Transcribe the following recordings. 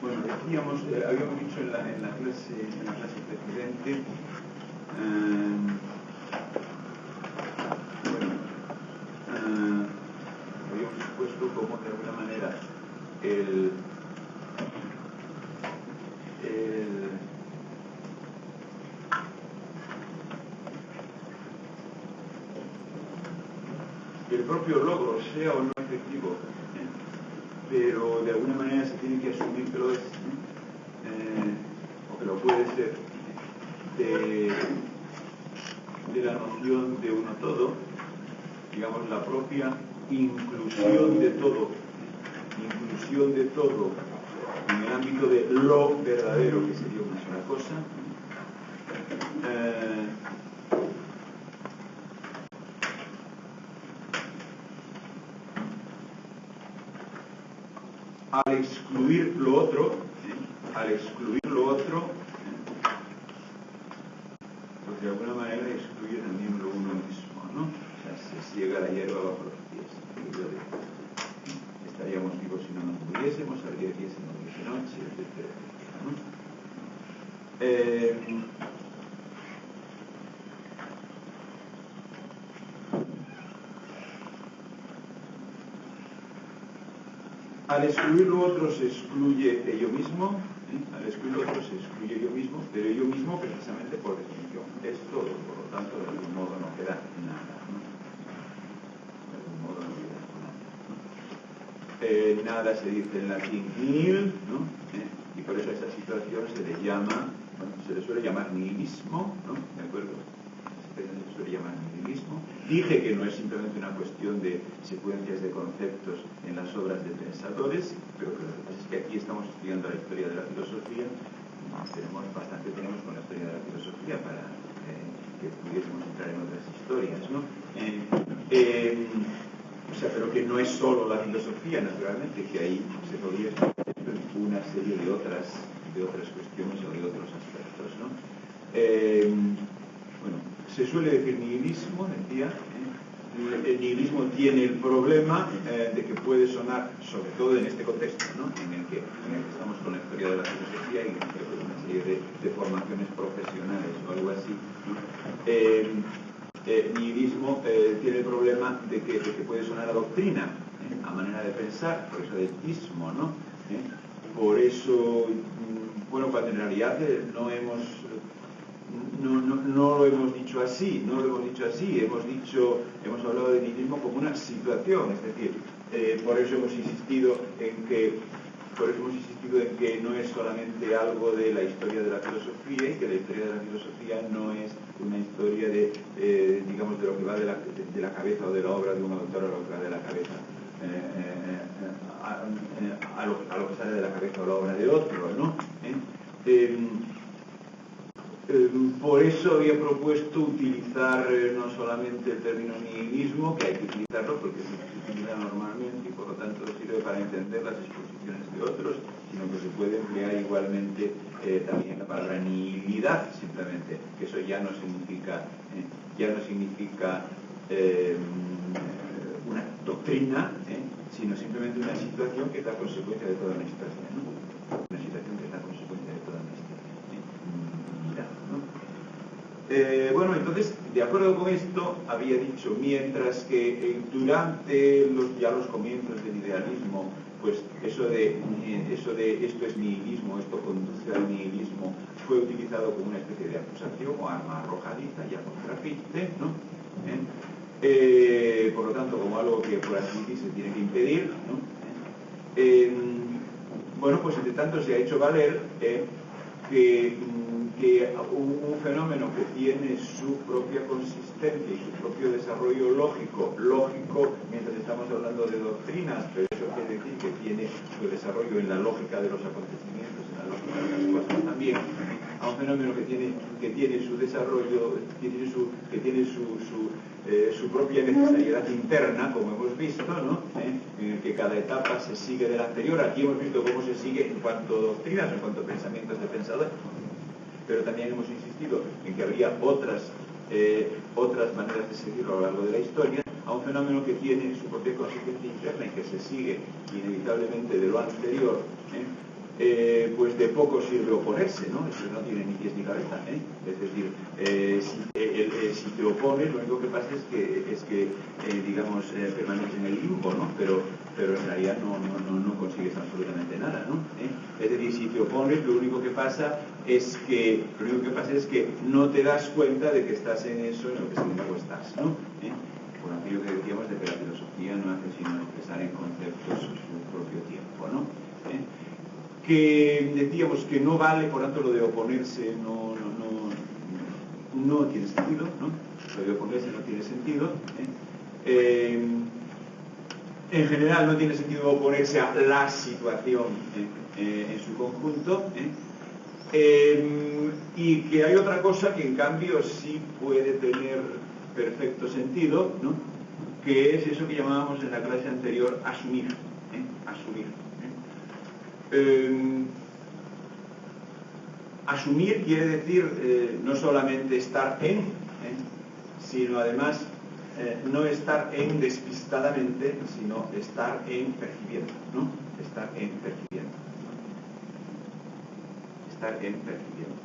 Bueno, decíamos, habíamos dicho en la clase precedente, habíamos supuesto como de alguna manera el propio logro, sea o no efectivo, pero de alguna manera se tiene que asumir que lo es, o que lo puede ser, de la noción de uno todo, digamos, la propia inclusión de todo en el ámbito de lo verdadero, que sería una sola cosa. Al excluir lo otro, pues de alguna manera excluye también lo uno mismo, ¿no? O sea, se ciega la hierba bajo los pies. Estaríamos vivos si no nos muriésemos, habría día si no hubiese noche, etc. ¿no? Al excluir lo otro se excluye ello mismo, al excluir lo otro se excluye ello mismo, pero ello mismo precisamente por definición es todo, por lo tanto de algún modo no queda nada, ¿no? De algún modo no queda nada. Nada se dice en latín nihil, ¿no? Y por eso a esa situación se le llama, bueno, se le suele llamar nihilismo, ¿no? ¿De acuerdo? Se suele llamar nihilismo. Dije que no es simplemente una cuestión de secuencias de conceptos en las obras de pensadores, pero lo que pasa es que aquí estamos estudiando la historia de la filosofía, bastante tenemos con la historia de la filosofía para que pudiésemos entrar en otras historias, ¿no? O sea, pero que no es solo la filosofía, naturalmente, que ahí se podría explicar una serie de otras cuestiones o de otros aspectos, ¿no? Bueno, se suele decir nihilismo, decía. El nihilismo tiene el problema de que puede sonar, sobre todo en este contexto, ¿no? en el que estamos con la historia de la filosofía y una serie de formaciones profesionales o algo así. Nihilismo tiene el problema de que puede sonar a doctrina, a manera de pensar, por eso del ismo, ¿no? Por eso, bueno, cuando en realidad no lo hemos dicho así, hemos hablado de nihilismo como una situación, es decir, por eso hemos insistido en que no es solamente algo de la historia de la filosofía y que la historia de la filosofía no es una historia digamos, de lo que va de la cabeza o de la obra de un autor a lo que va de la cabeza, a lo que sale de la cabeza o la obra de otro, ¿no? Por eso había propuesto utilizar no solamente el término nihilismo, que hay que utilizarlo porque se utiliza normalmente y por lo tanto sirve para entender las exposiciones de otros, sino que se puede emplear igualmente también la palabra nihilidad, simplemente, que eso ya no significa una doctrina, sino simplemente una situación que es la consecuencia de toda una historia, ¿no? Una situación que es la consecuencia de toda una historia. Bueno, entonces, de acuerdo con esto, había dicho, mientras que durante los comienzos del idealismo, pues eso de esto es nihilismo, esto conduce al nihilismo, fue utilizado como una especie de acusación o arma arrojadiza, ya contrapiste, ¿no? Por lo tanto, como algo que por así decir se tiene que impedir, ¿no? Bueno, pues entre tanto se ha hecho valer que un fenómeno que tiene su propia consistencia y su propio desarrollo lógico, mientras estamos hablando de doctrinas, pero eso quiere decir que tiene su desarrollo en la lógica de los acontecimientos, en la lógica de las cosas también, a un fenómeno que tiene su desarrollo, que tiene su propia necesariedad interna, como hemos visto, ¿no? En el que cada etapa se sigue de la anterior. Aquí hemos visto cómo se sigue en cuanto a doctrinas, en cuanto a pensamientos de pensadores, pero también hemos insistido en que habría otras maneras de seguirlo a lo largo de la historia, a un fenómeno que tiene su propia consecuencia interna y que se sigue inevitablemente de lo anterior, pues de poco sirve oponerse, ¿no? Eso no tiene ni pies ni cabeza, ¿eh? Es decir, si te opones, lo único que pasa es que digamos, permaneces en el limbo, ¿no? Pero en realidad no consigues absolutamente nada, ¿no? Es decir, si te opones, lo único que pasa es que no te das cuenta de que estás en eso, en lo que sin embargo estás, ¿no? Por aquello que decíamos de que la filosofía no hace sino expresar en conceptos su propio tiempo, ¿no? Que decíamos que no vale, por tanto, lo de oponerse no tiene sentido, ¿no? Lo de oponerse no tiene sentido. En general no tiene sentido oponerse a la situación en su conjunto. Y que hay otra cosa que en cambio sí puede tener perfecto sentido, ¿no? Que es eso que llamábamos en la clase anterior asumir. Asumir. Asumir quiere decir no solamente estar en, sino además no estar en despistadamente, sino estar en percibiendo, ¿no? Estar en percibiendo. Estar en percibiendo.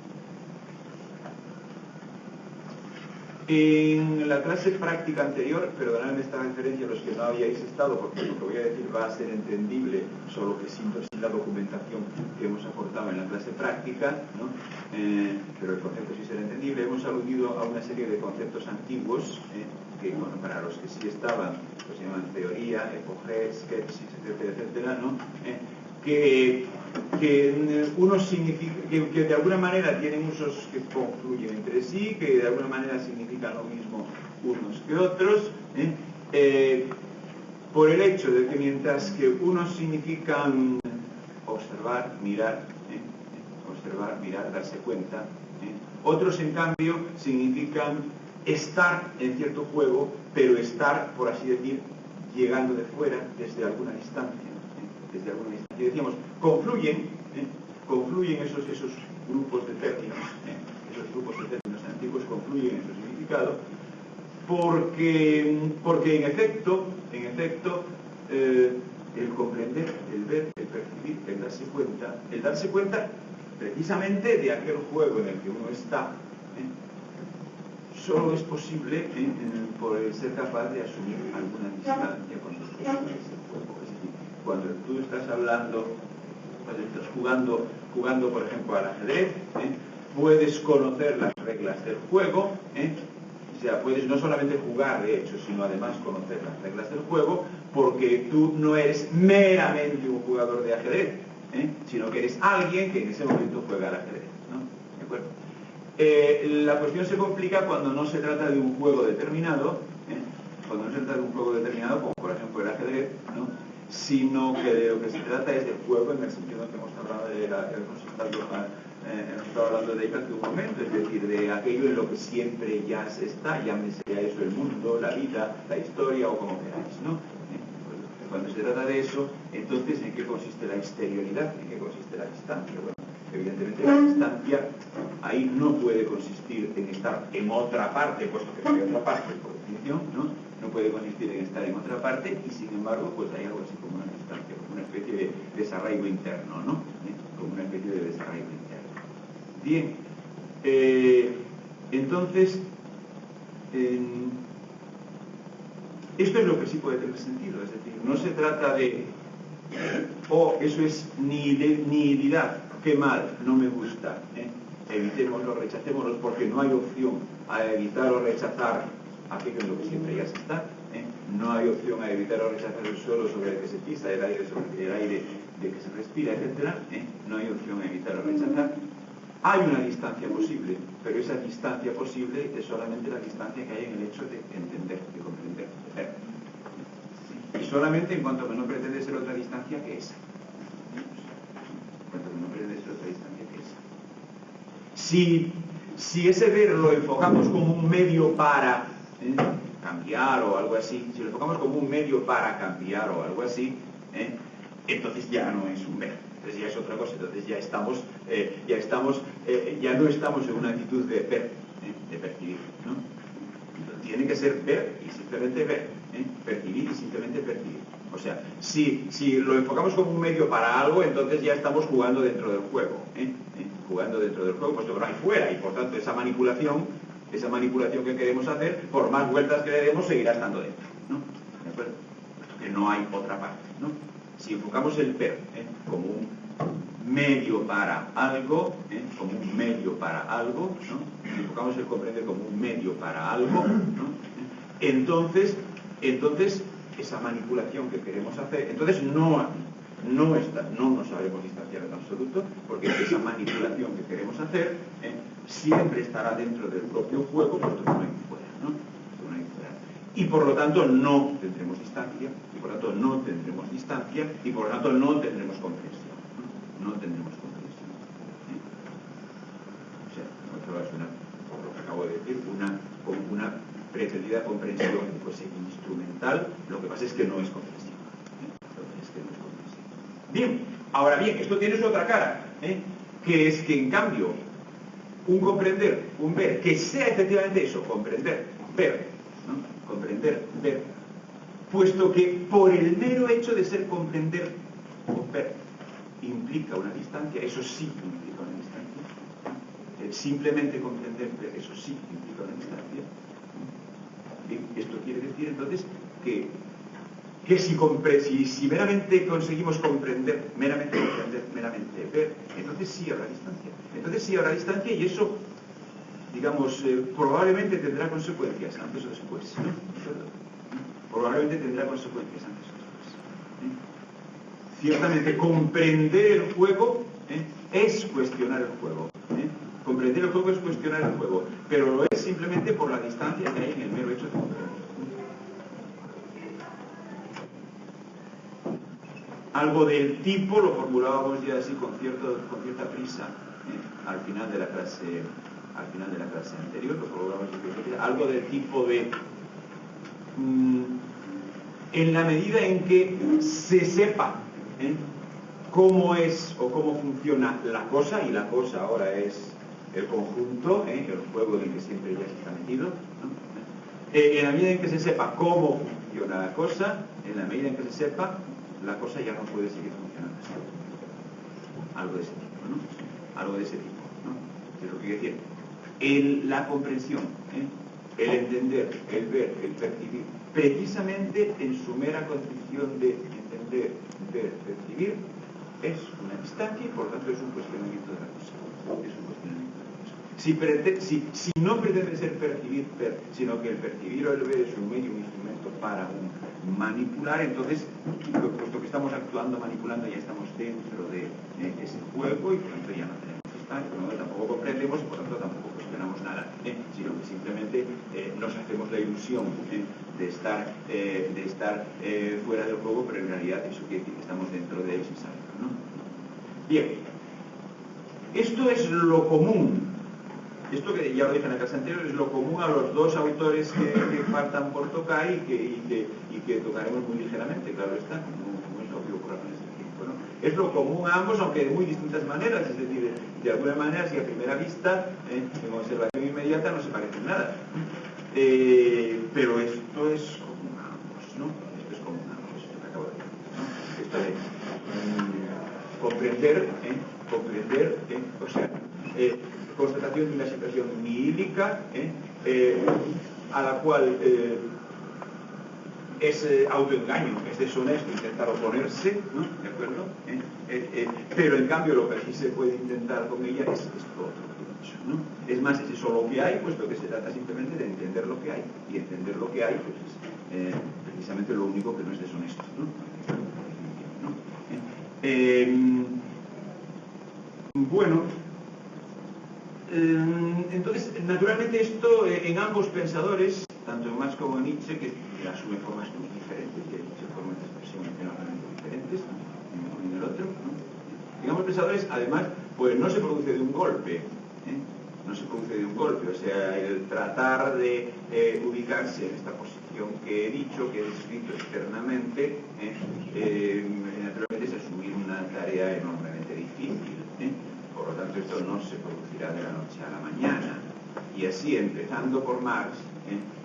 En la clase práctica anterior, perdonadme esta referencia a los que no habíais estado, porque lo que voy a decir va a ser entendible solo que sin la documentación que hemos aportado en la clase práctica, ¿no? Pero el concepto sí será entendible. Hemos aludido a una serie de conceptos antiguos, que bueno, para los que sí estaban, pues se llaman teoría, epogé, skepsis, etcétera, ¿no? Que unos que de alguna manera tienen usos que confluyen entre sí, que de alguna manera significan lo mismo unos que otros, por el hecho de que mientras que unos significan observar, mirar, darse cuenta, otros en cambio significan estar en cierto juego, pero estar, por así decir, llegando de fuera, desde alguna distancia. Y decíamos, confluyen esos grupos de términos, esos grupos de términos antiguos confluyen en su significado, porque en efecto, el comprender, el ver, el percibir, el darse cuenta precisamente de aquel juego en el que uno está, solo es posible por el ser capaz de asumir alguna distancia con respecto a ese juego. Es decir, cuando tú estás hablando, cuando estás jugando por ejemplo al ajedrez, puedes conocer las reglas del juego, o sea, puedes no solamente jugar de hecho, sino además conocer las reglas del juego, porque tú no eres meramente un jugador de ajedrez, sino que eres alguien que en ese momento juega al ajedrez, ¿no? ¿De acuerdo? La cuestión se complica cuando no se trata de un juego determinado, como por ejemplo el ajedrez, ¿no? Sino que de lo que se trata es del juego en el sentido que hemos hablado estado hablando de ello hace un momento, es decir, de aquello en lo que siempre ya se está, llámese a eso el mundo, la vida, la historia o como queráis, ¿no? Cuando se trata de eso, entonces, ¿en qué consiste la exterioridad? ¿En qué consiste la distancia? Bueno, evidentemente la distancia ahí no puede consistir en estar en otra parte, puesto que no hay otra parte, por definición, ¿no? No puede consistir en estar en otra parte y sin embargo pues hay algo así como una distancia, como una especie de desarraigo interno, ¿no? Como una especie de desarraigo interno. Bien, entonces esto es lo que sí puede tener sentido, es decir, no se trata de eso es nihilidad, qué mal, no me gusta, evitémoslo, rechacémoslo, porque no hay opción a evitar o rechazar aquello en lo que siempre ya se está, no hay opción a evitar o rechazar el suelo sobre el que se pisa, el aire sobre el aire de que se respira, etc. No hay opción a evitar o rechazar. Hay una distancia posible, pero esa distancia posible es solamente la distancia que hay en el hecho de entender, de comprender, de ver. Y solamente en cuanto que no pretende ser otra distancia que esa. En cuanto que no pretende ser otra distancia que esa. Si ese ver lo enfocamos como un medio para cambiar o algo así, si lo enfocamos como un medio para cambiar o algo así, entonces ya no es un ver. Entonces ya es otra cosa, entonces ya no estamos en una actitud de ver, de percibir, ¿no? Entonces, tiene que ser ver y simplemente ver, percibir y simplemente percibir, O sea, si lo enfocamos como un medio para algo, entonces ya estamos jugando dentro del juego, jugando dentro del juego, puesto que no hay fuera, y por tanto esa manipulación que queremos hacer, por más vueltas que le demos, seguirá estando dentro, ¿no? ¿De acuerdo? Puesto que no hay otra parte, ¿no? Si enfocamos el per como un medio para algo, como un medio para algo, ¿no? Si enfocamos el comprender como un medio para algo, ¿no? Entonces esa manipulación que queremos hacer, entonces no nos sabremos distanciar en absoluto, porque esa manipulación que queremos hacer siempre estará dentro del propio juego, puesto que no hay fuera, ¿no? No hay fuera. Y por lo tanto no tendremos distancia, y por lo tanto no tendremos distancia, y por lo tanto no tendremos comprensión, ¿no? No tendremos comprensión. O sea, otra vez por lo que acabo de decir, una pretendida comprensión pues, instrumental, lo que pasa es que no es comprensión. Bien, ahora bien, esto tiene su otra cara, que es que en cambio un comprender, un ver, que sea efectivamente eso, comprender, ver, ¿no? Comprender, ver, puesto que por el mero hecho de ser comprender o ver implica una distancia, eso sí implica una distancia, simplemente comprender, ver, eso sí implica una distancia. Bien, esto quiere decir entonces que si meramente conseguimos comprender, meramente ver, entonces sí habrá distancia. Entonces sí habrá distancia y eso, digamos, probablemente tendrá consecuencias antes o después, ¿no? Probablemente tendrá consecuencias antes o después. Ciertamente, comprender el juego es cuestionar el juego. Comprender el juego es cuestionar el juego, pero lo es simplemente por la distancia que hay en el mero hecho de comprender. Algo del tipo lo formulábamos ya así con cierta prisa al final de la clase anterior, lo formulábamos con cierta prisa, algo del tipo de en la medida en que se sepa cómo es o cómo funciona la cosa, y la cosa ahora es el conjunto, el juego en el que siempre ya se está metido, ¿no? En la medida en que se sepa cómo funciona la cosa, en la medida en que se sepa, la cosa ya no puede seguir funcionando así. Algo de ese tipo, ¿no? Algo de ese tipo, ¿no? Es lo que quiero decir. La comprensión, el entender, el ver, el percibir, precisamente en su mera condición de entender, ver, percibir, es una distancia y por tanto es un cuestionamiento de la cosa. Es un cuestionamiento de la cosa. Si no pretende ser percibir, ver, sino que el percibir o el ver es un medio, un instrumento para manipular, entonces, puesto que estamos actuando, manipulando, ya estamos dentro de ese juego y por tanto ya no tenemos distancia, ¿no? Tampoco comprendemos y por tanto tampoco cuestionamos nada, sino que simplemente nos hacemos la ilusión de estar fuera del juego, pero en realidad eso quiere decir que estamos dentro de él sin saberlo, ¿no? Bien, esto es lo común. Esto que ya lo dije en la clase anterior es lo común a los dos autores que faltan por tocar y que tocaremos muy ligeramente, claro está, como es obvio por razones de tiempo, ¿no? Es lo común a ambos, aunque de muy distintas maneras, es decir, de alguna manera, si a primera vista, en observación inmediata no se parecen nada. Pero esto es común a ambos, ¿no? Esto es común a ambos, esto que acabo de decir, ¿no? Esto de comprender, o sea, constatación de una situación nihílica, a la cual es autoengaño, es deshonesto intentar oponerse, ¿no? ¿De acuerdo? Pero en cambio lo que aquí se puede intentar con ella es esto otro que he dicho, ¿no? Es más, es eso lo que hay, puesto que se trata simplemente de entender lo que hay, y entender lo que hay pues es precisamente lo único que no es deshonesto, ¿no? Bueno, entonces, naturalmente esto en ambos pensadores, tanto en Marx como en Nietzsche, que asume formas muy diferentes, y hay muchas formas de expresión enormemente diferentes, en uno y en el otro, ¿no? En ambos pensadores, además, pues no se produce de un golpe, no se produce de un golpe, o sea, el tratar de ubicarse en esta posición que he dicho, que he descrito externamente, naturalmente es asumir una tarea enormemente difícil, Por lo tanto, esto no se producirá de la noche a la mañana. Y así, empezando por Marx,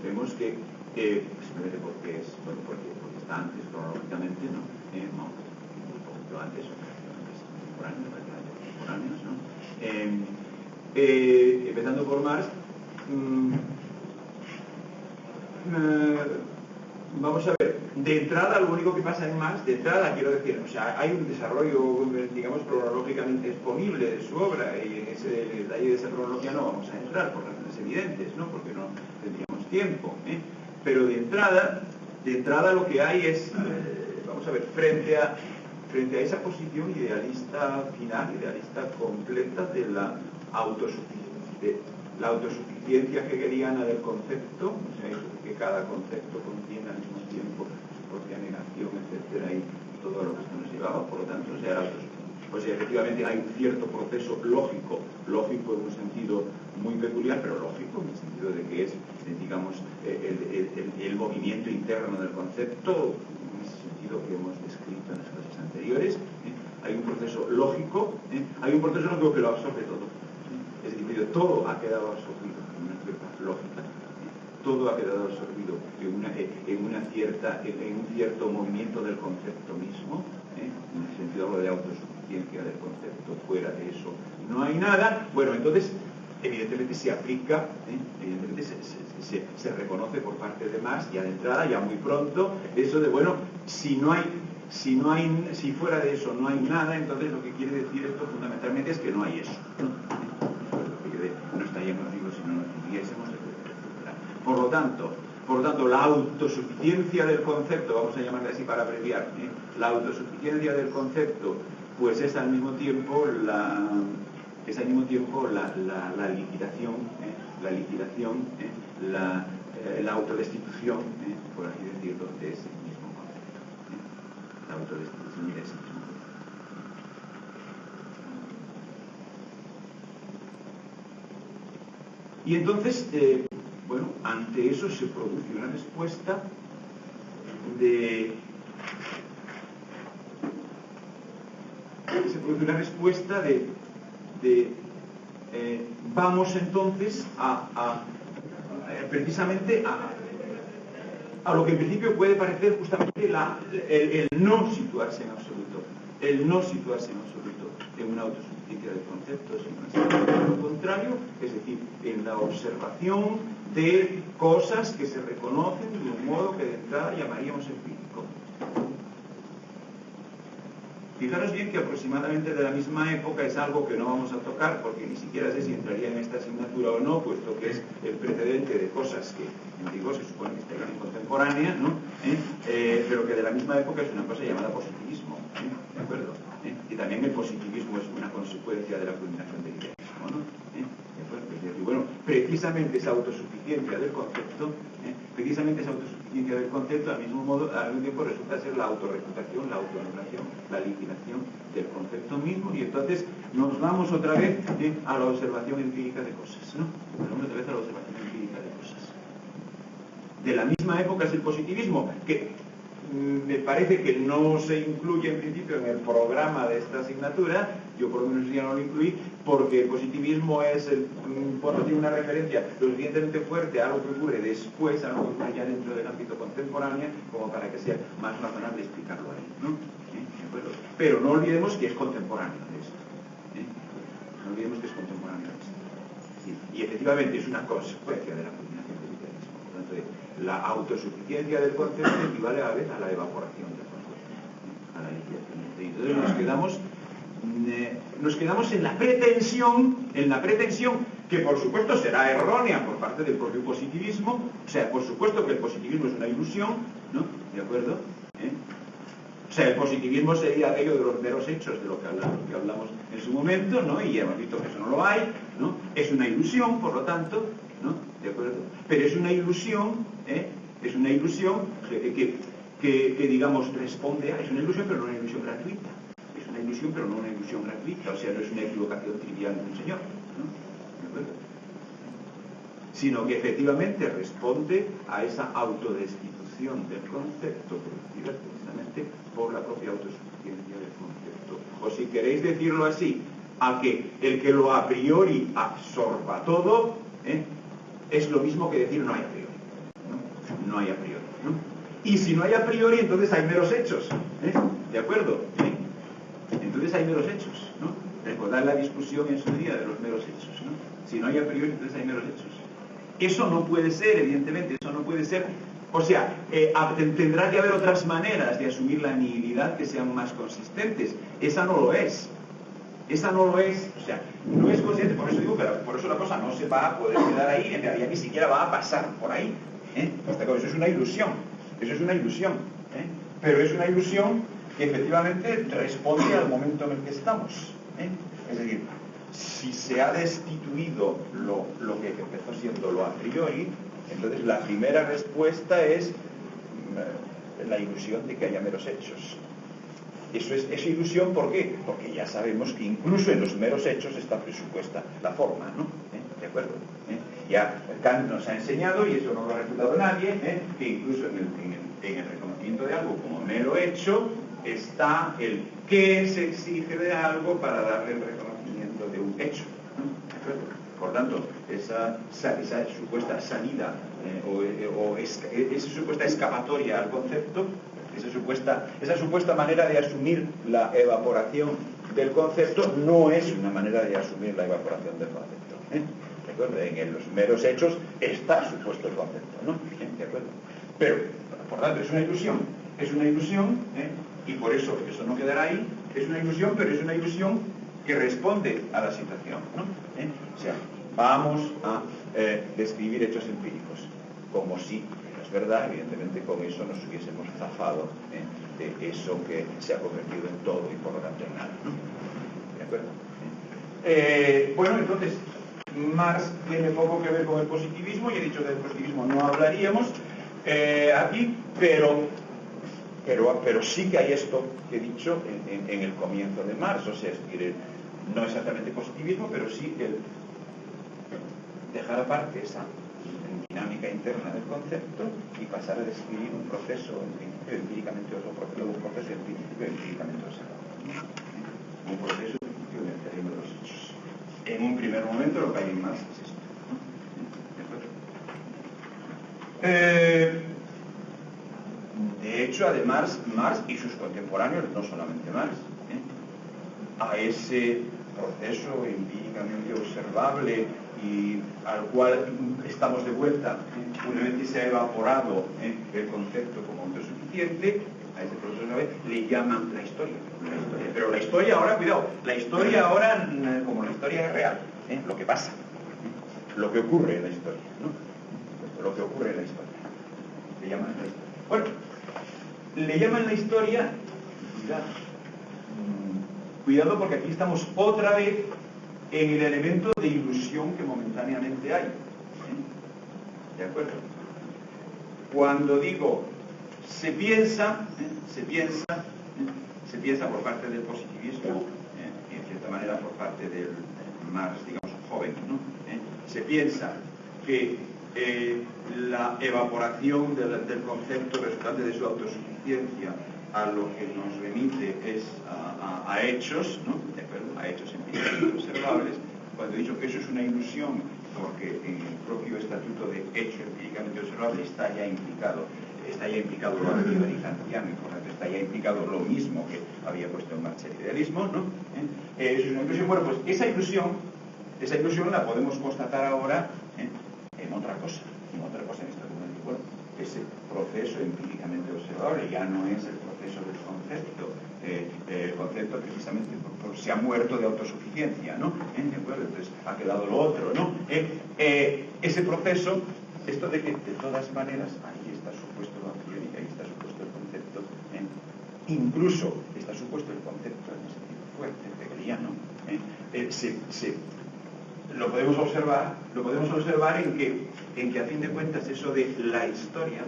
vemos que, simplemente porque está está antes cronológicamente, ¿no? Un poquito antes, contemporáneos, ¿no? Empezando por Marx, vamos a ver, de entrada lo único que pasa en Marx, de entrada quiero decir, o sea, hay un desarrollo, digamos, cronológicamente exponible de su obra, y en ese detalle de esa cronología no vamos a entrar por razones evidentes, ¿no? Porque no tendríamos tiempo, pero de entrada lo que hay es, vamos a ver, frente a esa posición idealista final, idealista completa de la autosuficiencia hegeliana del concepto, o sea, que cada concepto contiene al mismo tiempo su propia negación, etcétera, y todo lo que esto nos llevaba, por lo tanto, o sea, efectivamente hay un cierto proceso lógico en un sentido muy peculiar, pero lógico en el sentido de que es, digamos, el movimiento interno del concepto, en ese sentido que hemos descrito en las clases anteriores. Hay un proceso lógico, hay un proceso lógico que lo absorbe todo. Es decir, todo ha quedado absorbido en una cierta lógica, todo ha quedado absorbido en un cierto movimiento del concepto mismo, en el sentido de autosuficiencia del concepto. Fuera de eso no hay nada. Bueno, entonces evidentemente se aplica, evidentemente se reconoce por parte de Marx ya de entrada, ya muy pronto, eso de, bueno, si fuera de eso no hay nada, entonces lo que quiere decir esto fundamentalmente es que no hay eso, ¿no? No está ya en los libros si no nos tuviésemos, etc. Por lo tanto, la autosuficiencia del concepto, vamos a llamarle así para abreviar, la autosuficiencia del concepto, pues es al mismo tiempo la liquidación, la autodestitución, por así decirlo, de ese mismo concepto, la autodestitución de ese mismo concepto. Y entonces, bueno, ante eso se produce una respuesta vamos entonces precisamente a lo que en principio puede parecer justamente el no situarse en absoluto, en una autosuficiencia del concepto, sino en lo contrario, es decir, en la observación de cosas que se reconocen de un modo que de entrada llamaríamos empírico. Fijaros bien que aproximadamente de la misma época es algo que no vamos a tocar porque ni siquiera sé si entraría en esta asignatura o no, puesto que es el precedente de cosas que, digo, se supone que estarían en contemporánea, ¿no? Pero que de la misma época es una cosa llamada positivismo, ¿de acuerdo? Y también el positivismo es una consecuencia de la culminación del idealismo, ¿no? Y bueno, precisamente esa autosuficiencia del concepto, al mismo tiempo resulta ser la autorrefutación, la autoanulación, la liquidación del concepto mismo, y entonces nos vamos otra vez a la observación empírica de cosas, ¿no? De la misma época es el positivismo, que me parece que no se incluye en principio en el programa de esta asignatura. Yo por lo menos ya no lo incluí, porque el positivismo cuando tiene una referencia lo suficientemente fuerte a algo que ocurre después, a algo que ocurre ya dentro del ámbito contemporáneo, como para que sea más razonable explicarlo ahí, ¿no? Pero no olvidemos que es contemporáneo de esto. Sí. Y efectivamente es una consecuencia de la culminación del idealismo. Por lo tanto, la autosuficiencia del concepto equivale a la vez a la evaporación del concepto, a la liquidación. Entonces nos quedamos en la pretensión que por supuesto será errónea por parte del propio positivismo, o sea, por supuesto que el positivismo es una ilusión, ¿no? ¿De acuerdo? O sea, el positivismo sería aquello de los meros hechos, de lo que hablamos en su momento, ¿no? Y ya hemos visto que eso no lo hay, ¿no? Es una ilusión, por lo tanto, ¿no? ¿De acuerdo? Pero es una ilusión, que digamos, responde a... Es una ilusión, pero no una ilusión gratuita. Es una ilusión, pero no una ilusión gratuita. O sea, no es una equivocación trivial de un señor, ¿no? ¿De acuerdo? Sino que efectivamente responde a esa autodestitución del concepto producida precisamente por la propia autosuficiencia del concepto. O si queréis decirlo así, a que el que lo a priori absorba todo, es lo mismo que decir no hay a priori, ¿no? No hay a priori, ¿no? Y si no hay a priori, entonces hay meros hechos. ¿De acuerdo? Entonces hay meros hechos, ¿no? Recordad la discusión en su día de los meros hechos, ¿no? Si no hay a priori, entonces hay meros hechos. Eso no puede ser, evidentemente, eso no puede ser. O sea, tendrá que haber otras maneras de asumir la nihilidad que sean más consistentes. Esa no lo es. Esa no lo es. O sea, no es consciente. Por eso digo que por eso la cosa no se va a poder quedar ahí, en realidad ni siquiera va a pasar por ahí. Eso es una ilusión. Eso es una ilusión. Pero es una ilusión que efectivamente responde al momento en el que estamos. Es decir, si se ha destituido lo que empezó siendo lo a priori, entonces la primera respuesta es la ilusión de que haya meros hechos. Eso es ilusión, ¿por qué? Porque ya sabemos que incluso en los meros hechos está presupuesta la forma, ¿no? ¿De acuerdo? Ya Kant nos ha enseñado, y eso no lo ha refutado nadie, que incluso en el reconocimiento de algo como mero hecho está el qué se exige de algo para darle el reconocimiento de un hecho, ¿no? ¿De acuerdo? Por tanto, esa supuesta salida esa supuesta escapatoria al concepto, esa supuesta manera de asumir la evaporación del concepto no es una manera de asumir la evaporación del concepto. ¿De acuerdo? En los meros hechos está supuesto el concepto, ¿no? ¿De acuerdo? Pero, por tanto, es una ilusión, y por eso no quedará ahí, es una ilusión, pero es una ilusión que responde a la situación, ¿no? O sea, vamos a describir hechos empíricos, como si, es verdad, evidentemente con eso nos hubiésemos zafado de eso que se ha convertido en todo y por lo tanto en nada, ¿no? ¿De acuerdo? Bueno, entonces, Marx tiene poco que ver con el positivismo, y he dicho que del positivismo no hablaríamos aquí, pero sí que hay esto que he dicho en el comienzo de Marx, o sea, es decir, no exactamente positivismo, pero sí el dejar aparte esa dinámica interna del concepto y pasar a describir un proceso en principio empíricamente observado, un proceso en principio empíricamente observado, un proceso en principio en el terreno de los hechos. En un primer momento lo que hay en Marx es esto, ¿no? De hecho, además, Marx y sus contemporáneos, no solamente Marx, a ese proceso empíricamente observable y al cual estamos de vuelta una vez que se ha evaporado el concepto como autosuficiente, a ese proceso le llaman la historia. Pero la historia ahora, cuidado, la historia ahora como la historia es real, lo que pasa, lo que ocurre en la historia, ¿no? Lo que ocurre en la historia. Le llaman la historia. Bueno, le llaman la historia, cuidado porque aquí estamos otra vez en el elemento de ilusión que momentáneamente hay. ¿De acuerdo? Cuando digo se piensa por parte del positivismo, y en cierta manera por parte del Marx, digamos, joven, ¿no? Se piensa que la evaporación del concepto resultante de su autosuficiencia a lo que nos remite es a hechos, ¿no? ¿De acuerdo? A hechos empíricamente observables. Cuando he dicho que eso es una ilusión, porque en el propio estatuto de hecho empíricamente observable está ya implicado lo anti-kantiano, y por tanto está ya implicado lo mismo que había puesto en marcha el idealismo, ¿no? Eso es una ilusión. Bueno, pues esa ilusión la podemos constatar ahora en otra cosa en este momento. Bueno, ese proceso empíricamente observable ya no es el proceso del concepto. El concepto precisamente se ha muerto de autosuficiencia, ¿no? ¿De acuerdo? Entonces ha quedado lo otro, ¿no? Ese proceso, esto de que de todas maneras ahí está supuesto lo anterior y ahí está supuesto el concepto, incluso está supuesto el concepto en el sentido fuerte, hegeliano, lo podemos observar en que a fin de cuentas eso de la historia,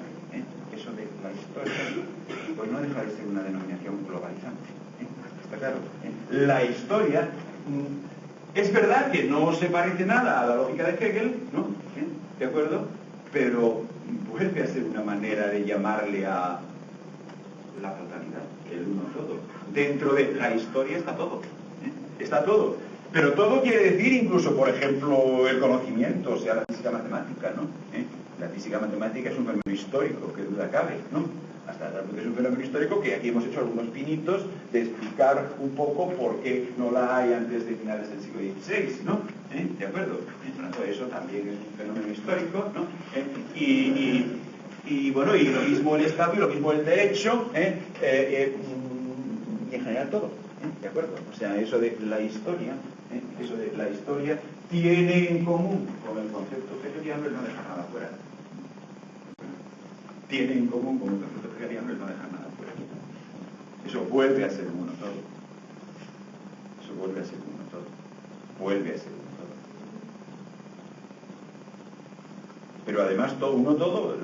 pues no deja de ser una denominación globalizante. ¿Está claro? La historia es verdad que no se parece nada a la lógica de Hegel, ¿no? ¿De acuerdo? Pero vuelve a ser una manera de llamarle a la totalidad, el uno todo. Dentro de la historia está todo. Está todo. Pero todo quiere decir incluso, por ejemplo, el conocimiento, o sea, la física matemática, ¿no? La física matemática es un fenómeno histórico, que duda cabe, ¿no? Hasta tal punto es un fenómeno histórico que aquí hemos hecho algunos pinitos de explicar un poco por qué no la hay antes de finales del siglo XVI, ¿no? ¿De acuerdo? Por lo tanto, eso también es un fenómeno histórico, ¿no? Y bueno, y lo mismo el Estado y lo mismo el derecho, y en general todo, ¿de acuerdo? O sea, eso de la historia tiene en común con el concepto hegeliano el no dejar nada fuera. Tiene en común con el concepto hegeliano el no dejar nada fuera. Eso vuelve a ser uno todo. Eso vuelve a ser uno todo. Vuelve a ser uno todo. Pero además todo uno todo,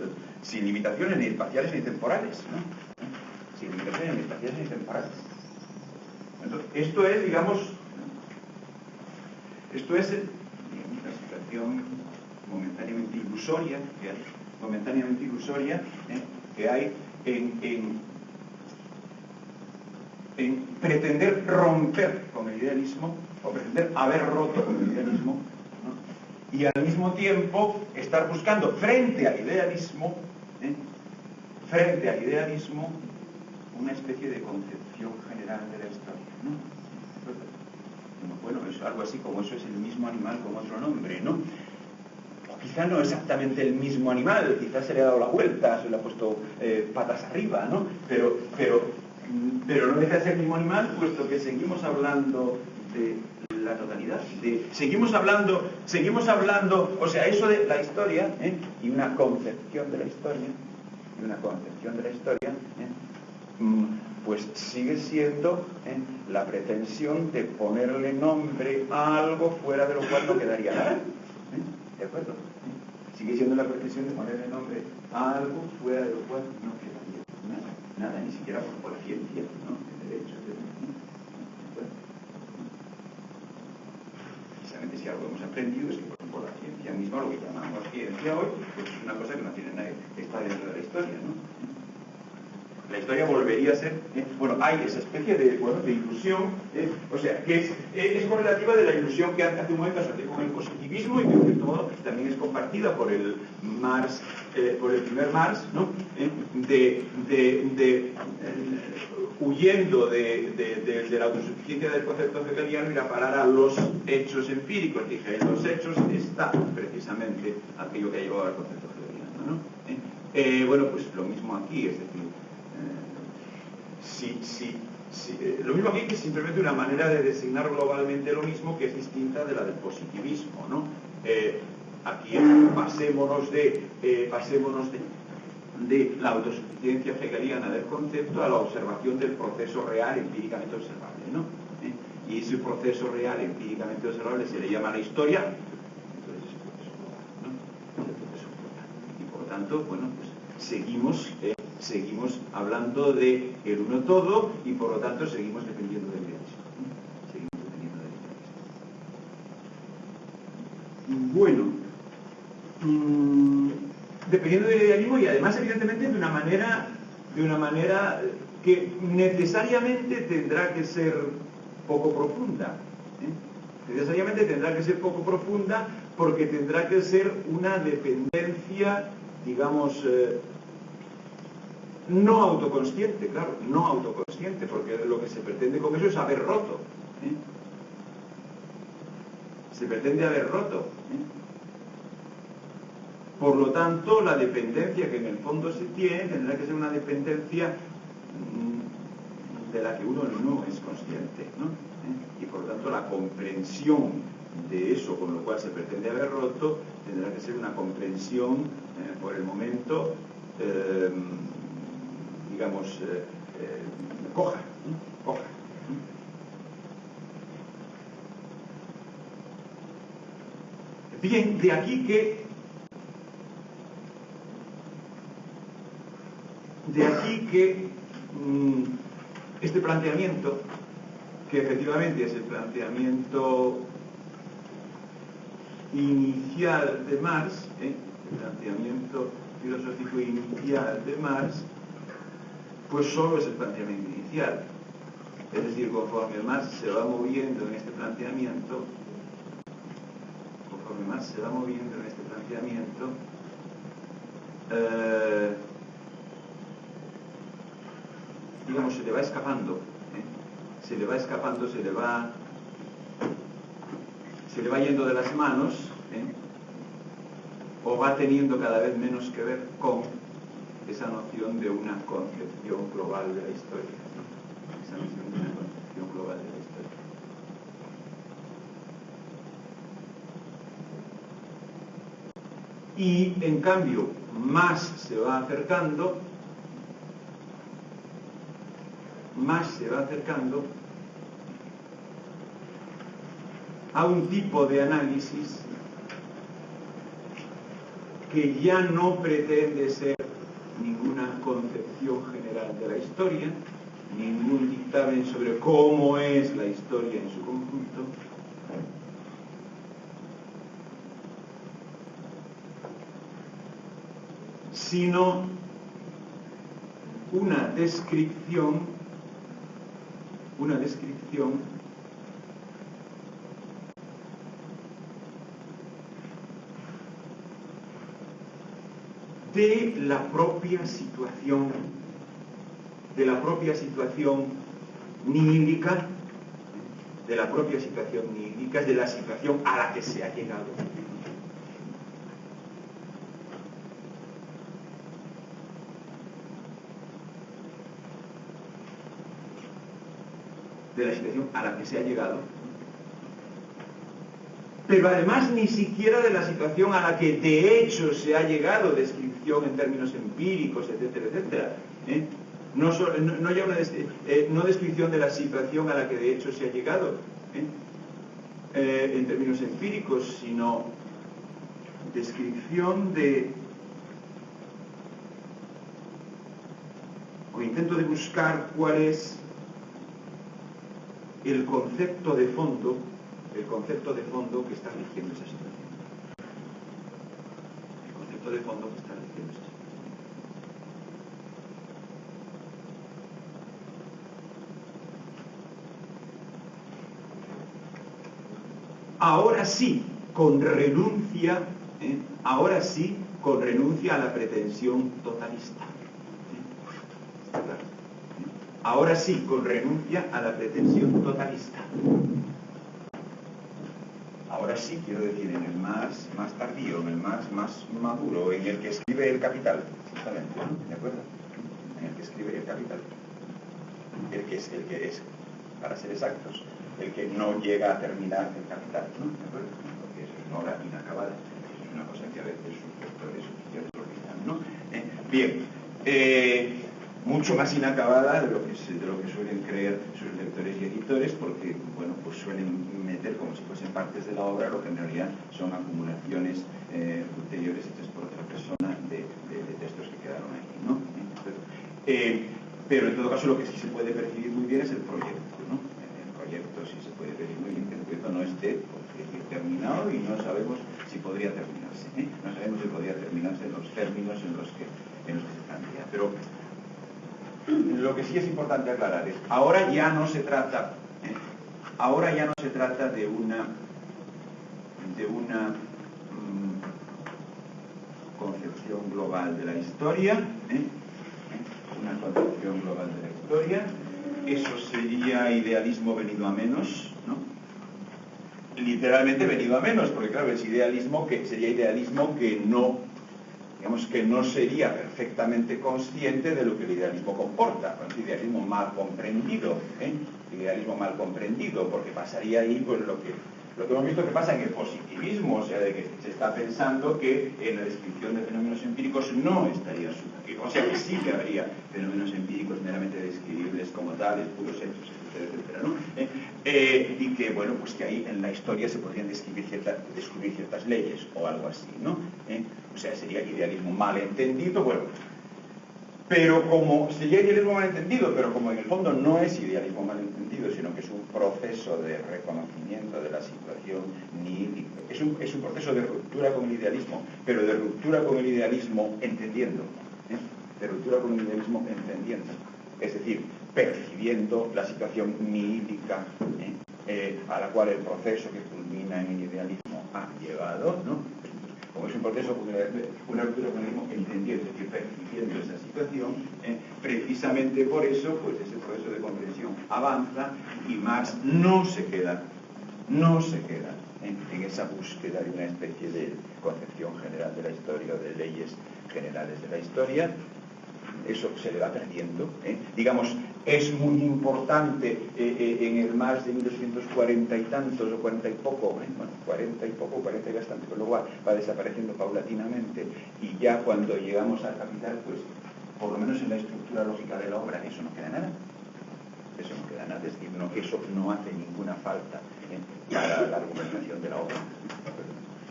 sin limitaciones ni espaciales ni temporales, ¿no? Sin limitaciones ni espaciales ni temporales. Entonces, esto es, digamos, la situación momentáneamente ilusoria que hay en pretender romper con el idealismo o pretender haber roto con el idealismo, ¿no? Y al mismo tiempo estar buscando frente al idealismo una especie de concepción general de la historia, ¿no? Bueno, es algo así como eso es el mismo animal con otro nombre, ¿no? O quizá no exactamente el mismo animal, quizás se le ha dado la vuelta, se le ha puesto patas arriba, ¿no? Pero no deja de ser el mismo animal, puesto que seguimos hablando de la totalidad. Seguimos hablando, o sea, eso de la historia, y una concepción de la historia, pues sigue siendo la pretensión de ponerle nombre a algo fuera de lo cual no quedaría nada. ¿De acuerdo? Sigue siendo la pretensión de ponerle nombre a algo fuera de lo cual no quedaría nada, ni siquiera por la ciencia, ¿no? El derecho, precisamente si algo hemos aprendido es que por la ciencia misma, lo que llamamos ciencia hoy, pues es una cosa que no tiene nada, está dentro de la historia, ¿no? La historia volvería a ser, hay esa especie de ilusión, o sea, que es correlativa de la ilusión que hace un momento asociada con el positivismo y que, de cierto modo, también es compartida por el Marx, por el primer Marx, ¿no? Huyendo de la autosuficiencia del concepto hegeliano, ir a parar a los hechos empíricos. Dije, en los hechos está precisamente aquello que ha llevado al concepto hegeliano, ¿no? Bueno, pues lo mismo aquí, es decir, lo mismo aquí, que es simplemente una manera de designar globalmente lo mismo, que es distinta de la del positivismo, ¿no? Aquí pasémonos de la autosuficiencia hegeliana del concepto a la observación del proceso real empíricamente observable, ¿no? Y ese proceso real empíricamente observable se le llama la historia, entonces es el proceso global, ¿no? Es el proceso global. Y por tanto, bueno, pues seguimos hablando de el uno todo y por lo tanto seguimos dependiendo del idealismo. Bueno, dependiendo del idealismo y además evidentemente de una manera que necesariamente tendrá que ser poco profunda. Necesariamente tendrá que ser poco profunda porque tendrá que ser una dependencia, digamos, no autoconsciente, claro, no autoconsciente, porque lo que se pretende con eso es haber roto. Se pretende haber roto. Por lo tanto, la dependencia que en el fondo se tiene tendrá que ser una dependencia de la que uno no es consciente, ¿no? Y por lo tanto, la comprensión de eso con lo cual se pretende haber roto tendrá que ser una comprensión, por el momento, digamos, coja. Bien, de aquí que este planteamiento, que efectivamente es el planteamiento inicial de Marx, el planteamiento filosófico inicial de Marx, pues solo es el planteamiento inicial. Es decir, conforme Marx se va moviendo en este planteamiento, digamos, se le va escapando, se le va escapando, se le va yendo de las manos, o va teniendo cada vez menos que ver con esa noción de una concepción global de la historia, ¿no? Esa noción de una concepción global de la historia. Y en cambio, más se va acercando a un tipo de análisis que ya no pretende ser ninguna concepción general de la historia, ningún dictamen sobre cómo es la historia en su conjunto, sino una descripción de la propia situación nihílica, de la situación a la que se ha llegado. De la situación a la que se ha llegado, pero además ni siquiera de la situación a la que de hecho se ha llegado, descripción en términos empíricos, etcétera, etcétera, no descripción de la situación a la que de hecho se ha llegado, en términos empíricos, sino descripción o intento de buscar cuál es el concepto de fondo que está rigiendo esa situación. El concepto de fondo que está rigiendo esa situación. Ahora sí, con renuncia a la pretensión totalista. ¿Está claro? Ahora sí, con renuncia a la pretensión totalista. Ahora sí, quiero decir, en el más tardío, en el más maduro, en el que escribe El Capital, exactamente, ¿no? ¿De acuerdo? En el que escribe El Capital. El que es, para ser exactos, el que no llega a terminar El Capital, ¿no? ¿De acuerdo? Porque eso es una obra inacabada, es una cosa que a veces sus lectores oficiales olvidan, ¿no? Bien, mucho más inacabada de lo que suelen creer sus lectores y editores, porque, bueno, pues suelen meter como si fuesen partes de la obra lo que en realidad son acumulaciones ulteriores hechas por otra persona de textos que quedaron ahí, ¿no? Pero en todo caso lo que sí se puede percibir muy bien es el proyecto, ¿no? El proyecto sí se puede percibir muy bien, que el proyecto no esté terminado y no sabemos si podría terminarse, ¿eh? No sabemos si podría terminarse en los términos en los que se plantea. Pero lo que sí es importante aclarar es, ahora ya no se trata de una concepción global de la historia, una concepción global de la historia. Eso sería idealismo venido a menos, ¿no? Literalmente venido a menos, porque claro, sería idealismo que no, digamos, que no sería perfectamente consciente de lo que el idealismo comporta, es idealismo mal comprendido, idealismo mal comprendido, porque pasaría ahí pues lo que hemos visto que pasa en el positivismo, o sea, de que se está pensando que en la descripción de fenómenos empíricos no estaría sujeto, o sea, que sí que habría fenómenos empíricos meramente describibles como tales, puros hechos, etcétera, etcétera, ¿no? Y que, bueno, pues que ahí en la historia se podrían descubrir ciertas leyes o algo así, ¿no? O sea, sería idealismo mal entendido, bueno, pero como sería idealismo mal entendido, pero como en el fondo no es idealismo mal entendido, sino que es un proceso de reconocimiento de la situación nihílica, es un proceso de ruptura con el idealismo, pero de ruptura con el idealismo entendiendo, de ruptura con el idealismo entendiendo, es decir, percibiendo la situación nihílica a la cual el proceso que culmina en el idealismo ha llevado, ¿no? como es importante eso, una ruptura con el mismo, entendiendo, es decir, percibiendo esa situación, precisamente por eso, pues ese proceso de comprensión avanza y Marx no se queda en esa búsqueda de una especie de concepción general de la historia o de leyes generales de la historia. Eso se le va perdiendo. Digamos, es muy importante en el Marx de 1240 y tantos, o 40 y poco, bueno, 40 y poco, 40 y bastante, pero luego va desapareciendo paulatinamente, y ya cuando llegamos al Capital, pues, por lo menos en la estructura lógica de la obra, eso no queda nada. Eso no queda nada, es decir, eso no hace ninguna falta para la argumentación de la obra.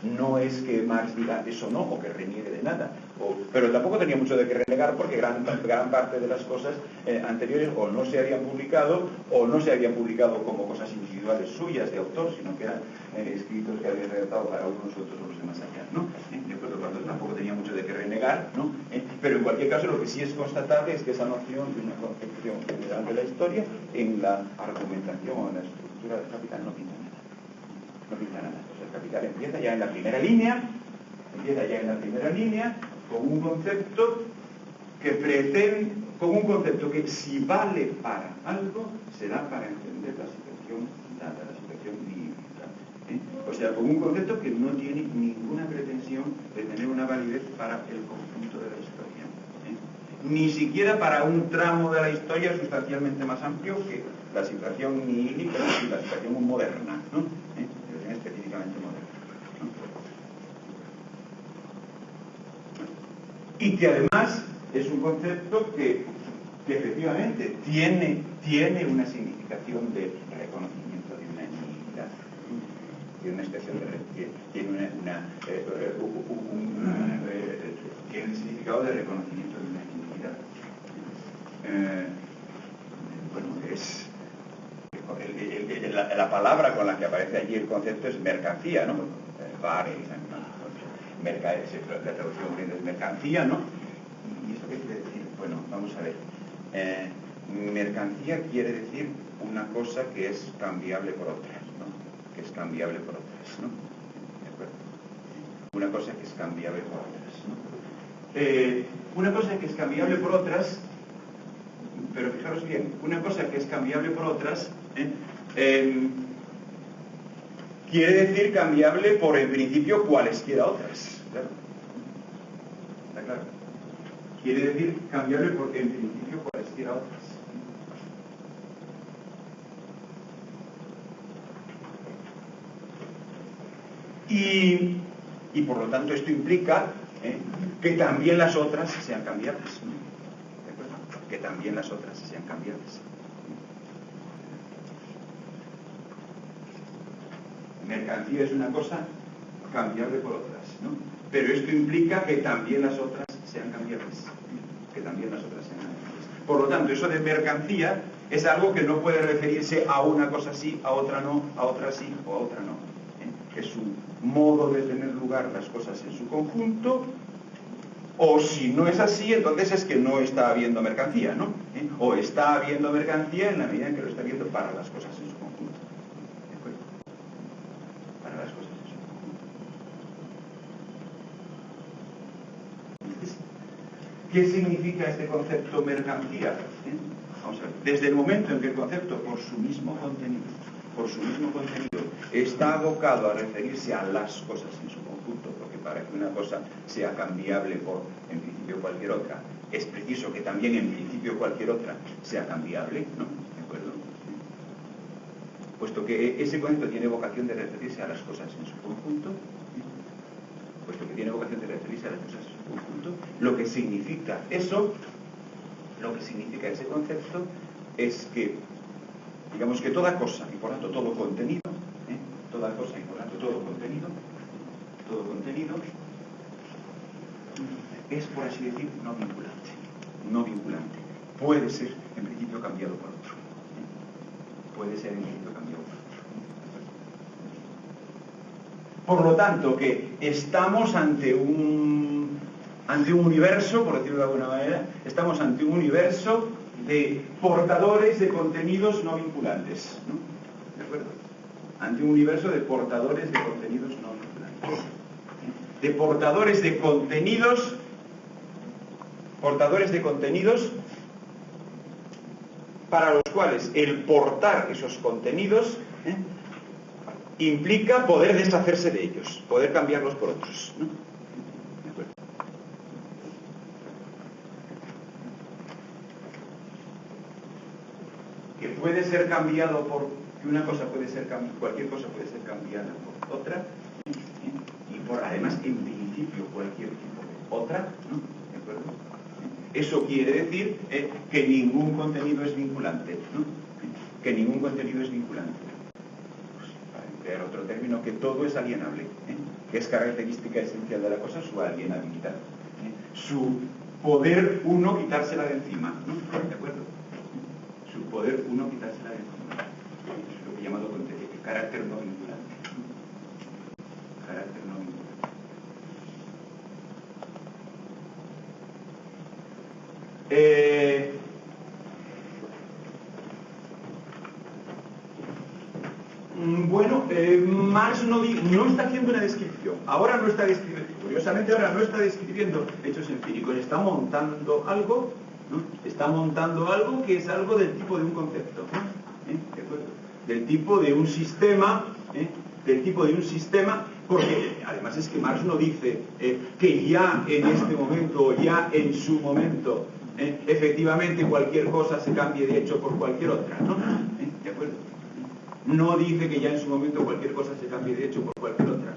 No es que Marx diga eso no, o que reniegue de nada, pero tampoco tenía mucho de que renegar, porque gran parte de las cosas anteriores o no se habían publicado, o no se habían publicado como cosas individuales suyas de autor, sino que eran escritos que habían redactado para unos, otros o los demás allá, ¿no? De acuerdo, cuando tampoco tenía mucho de que renegar, ¿no? Pero en cualquier caso lo que sí es constatable es que esa noción de una concepción general de la historia en la argumentación o en la estructura del Capital no pinta nada. No pinta nada. O sea, el Capital empieza ya en la primera línea, con un concepto que pretende, con un concepto que si vale para algo, será para entender la situación dada, la situación lírica. O sea, con un concepto que no tiene ninguna pretensión de tener una validez para el conjunto de la historia. Ni siquiera para un tramo de la historia sustancialmente más amplio que la situación nihilista y la situación moderna, ¿no? Específicamente moderna, ¿no? Y que además es un concepto que efectivamente tiene una significación de reconocimiento de una nihilidad, tiene una expresión de tiene el significado de reconocimiento de una nihilidad. Bueno, es la palabra con la que aparece allí el concepto es mercancía, ¿no? Vare, la traducción es mercancía, ¿no? ¿Y eso qué quiere decir? Bueno, vamos a ver. Mercancía quiere decir una cosa que es cambiable por otras, ¿no? Que es cambiable por otras, ¿no? ¿De acuerdo? Una cosa que es cambiable por otras, ¿no? Una cosa que es cambiable por otras, pero fijaros bien, una cosa que es cambiable por otras, quiere decir cambiable por, en principio, cualesquiera otras. ¿Claro? ¿Está claro? Quiere decir cambiable por, en principio, cualesquiera otras. Y por lo tanto esto implica que también las otras sean cambiables, ¿no? ¿De acuerdo? Que también las otras sean cambiables. Mercancía es una cosa cambiable por otras, ¿no? Pero esto implica que también las otras sean cambiables, que también las otras sean cambiables. Por lo tanto, eso de mercancía es algo que no puede referirse a una cosa sí, a otra no, a otra sí o a otra no. Es un modo de tener lugar las cosas en su conjunto, o si no es así, entonces es que no está habiendo mercancía, ¿no? O está habiendo mercancía en la medida en que lo está habiendo para las cosas en su conjunto. ¿De acuerdo? Para las cosas en su conjunto. ¿Qué significa este concepto mercancía? Vamos a ver. Desde el momento en que el concepto, por su mismo contenido, está abocado a referirse a las cosas en su conjunto, porque para que una cosa sea cambiable por, en principio, cualquier otra, es preciso que también, en principio, cualquier otra sea cambiable, ¿no? ¿De acuerdo? Puesto que ese concepto tiene vocación de referirse a las cosas en su conjunto, lo que significa eso, lo que significa ese concepto, es que, digamos que toda cosa, y por tanto todo contenido, toda cosa y por tanto todo contenido, es, por así decir, no vinculante. Puede ser, en principio, cambiado por otro. Por lo tanto, que estamos ante un universo, por decirlo de alguna manera, estamos ante un universo de portadores de contenidos no vinculantes, ¿no? ¿De acuerdo? Ante un universo de portadores de contenidos no vinculantes. de portadores de contenidos para los cuales el portar esos contenidos implica poder deshacerse de ellos, poder cambiarlos por otros, ¿no? ¿De acuerdo? Que puede ser cambiado por, que una cosa puede ser cualquier cosa puede ser cambiada por otra, y por, además, en principio, cualquier tipo de otra, ¿no? ¿De acuerdo? Eso quiere decir que ningún contenido es vinculante, ¿no? Que ningún contenido es vinculante. Pues, para emplear otro término, que todo es alienable, que es característica esencial de la cosa su alienabilidad, su poder uno quitársela de encima, ¿no? ¿De acuerdo? Su poder uno quitársela de encima. Eso es lo que he llamado carácter no vinculante. Carácter no vinculante. Bueno, Marx no está haciendo una descripción. Ahora no está describiendo, curiosamente ahora no está describiendo hechos empíricos, está montando algo, ¿no? Está montando algo que es algo del tipo de un concepto, ¿no? ¿De acuerdo? Del tipo de un sistema, del tipo de un sistema, porque además es que Marx no dice que ya en este momento, ya en su momento, efectivamente cualquier cosa se cambie de hecho por cualquier otra, ¿no? ¿De acuerdo? No dice que ya en su momento cualquier cosa se cambie de hecho por cualquier otra.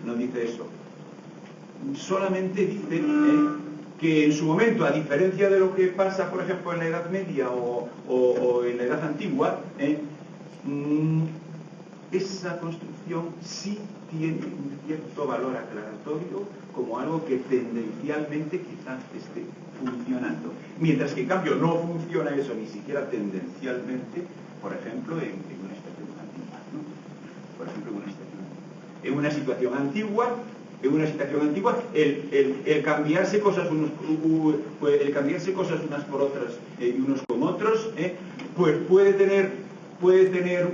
No dice eso. Solamente dice que en su momento, a diferencia de lo que pasa, por ejemplo, en la Edad Media o en la Edad Antigua, esa construcción sí tiene un cierto valor aclaratorio como algo que tendencialmente quizás esté funcionando. Mientras que en cambio no funciona eso ni siquiera tendencialmente, por ejemplo, en una situación antigua, ¿no? Por ejemplo, en una situación antigua, el cambiarse cosas unas por otras y unos con otros, pues puede tener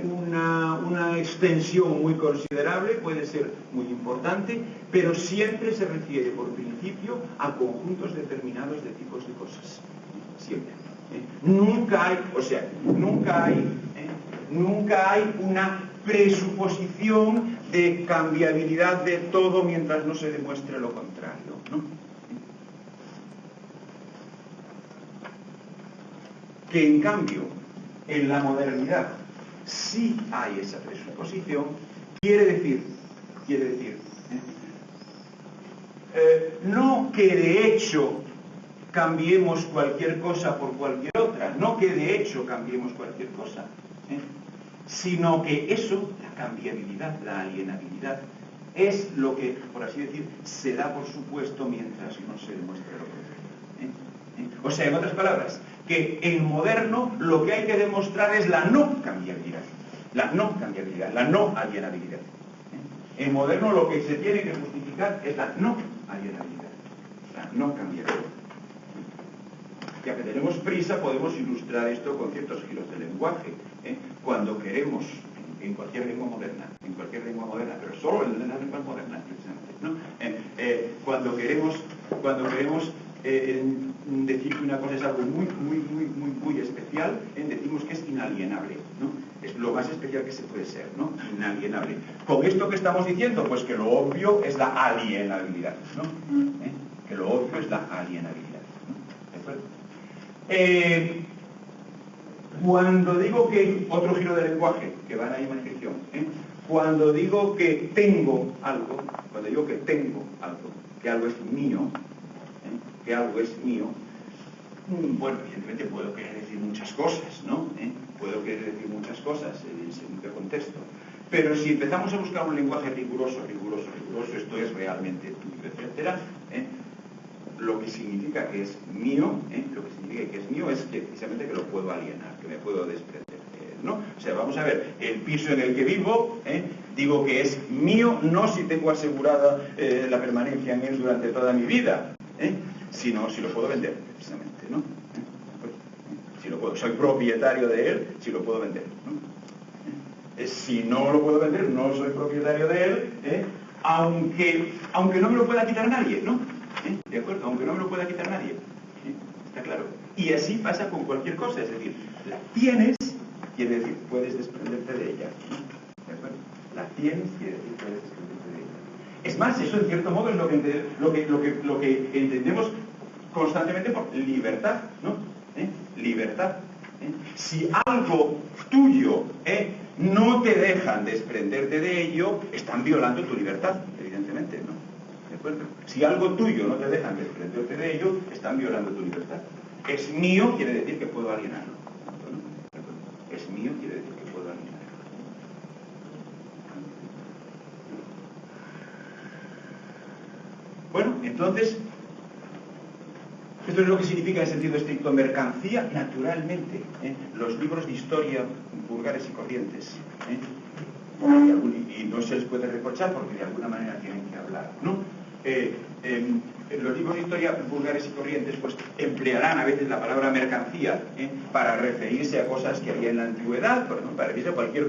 una extensión muy considerable, puede ser muy importante, pero siempre se refiere por principio a conjuntos determinados de tipos de cosas. Siempre. Nunca hay una presuposición de cambiabilidad de todo mientras no se demuestre lo contrario, ¿no? Que en cambio en la modernidad sí hay esa presuposición, quiere decir no que de hecho cambiemos cualquier cosa por cualquier otra, no que de hecho cambiemos cualquier cosa, sino que eso, la cambiabilidad, la alienabilidad, es lo que, por así decir, se da por supuesto mientras no se demuestre lo contrario. O sea, en otras palabras, que en moderno lo que hay que demostrar es la no cambiabilidad, la no alienabilidad. En moderno lo que se tiene que justificar es la no alienabilidad, la no cambiabilidad. Ya que tenemos prisa, podemos ilustrar esto con ciertos giros de lenguaje. Cuando queremos, en cualquier lengua moderna, pero solo en las lenguas modernas, precisamente, ¿no? Cuando queremos decir que una cosa es algo muy especial, decimos que es inalienable, ¿no? Es lo más especial que se puede ser, ¿no? Inalienable. Con esto que estamos diciendo, pues que lo obvio es la alienabilidad, ¿no? Que lo obvio es la alienabilidad, ¿no? ¿De acuerdo? Cuando digo que, otro giro de lenguaje que va en la misma dirección, cuando digo que tengo algo, que algo es mío, bueno, evidentemente puedo querer decir muchas cosas, ¿no? Puedo querer decir muchas cosas según qué contexto. Pero si empezamos a buscar un lenguaje riguroso, esto es realmente tuyo, etcétera, lo que significa que es mío, es que precisamente que lo puedo alienar, que me puedo desprender de él, ¿no? O sea, vamos a ver, el piso en el que vivo, digo que es mío, no si tengo asegurada la permanencia en él durante toda mi vida, sino si lo puedo vender, precisamente, ¿no? Si lo puedo, soy propietario de él, si lo puedo vender, ¿no? Si no lo puedo vender, no soy propietario de él, aunque no me lo pueda quitar nadie, ¿no? ¿De acuerdo? Aunque no me lo pueda quitar nadie. ¿Está claro? Y así pasa con cualquier cosa, es decir, la tienes, quiere decir, puedes desprenderte de ella, ¿no? ¿De acuerdo? La tienes, quiere decir, puedes desprenderte de ella. Es más, eso en cierto modo es lo que entendemos constantemente por libertad, ¿no? Libertad. Si algo tuyo no te dejan desprenderte de ello, están violando tu libertad, evidentemente, ¿no? ¿De acuerdo? Si algo tuyo no te dejan desprenderte de ello, están violando tu libertad. Es mío, quiere decir que puedo alienarlo, ¿no? Es mío, quiere decir que puedo alienarlo. Bueno, entonces, esto es lo que significa en sentido estricto mercancía, naturalmente. Los libros de historia vulgares y corrientes, y no se les puede reprochar porque de alguna manera tienen que hablar, ¿no? Los libros de historia vulgares y corrientes pues emplearán a veces la palabra mercancía para referirse a cosas que había en la antigüedad, por ejemplo, para referirse a cualquier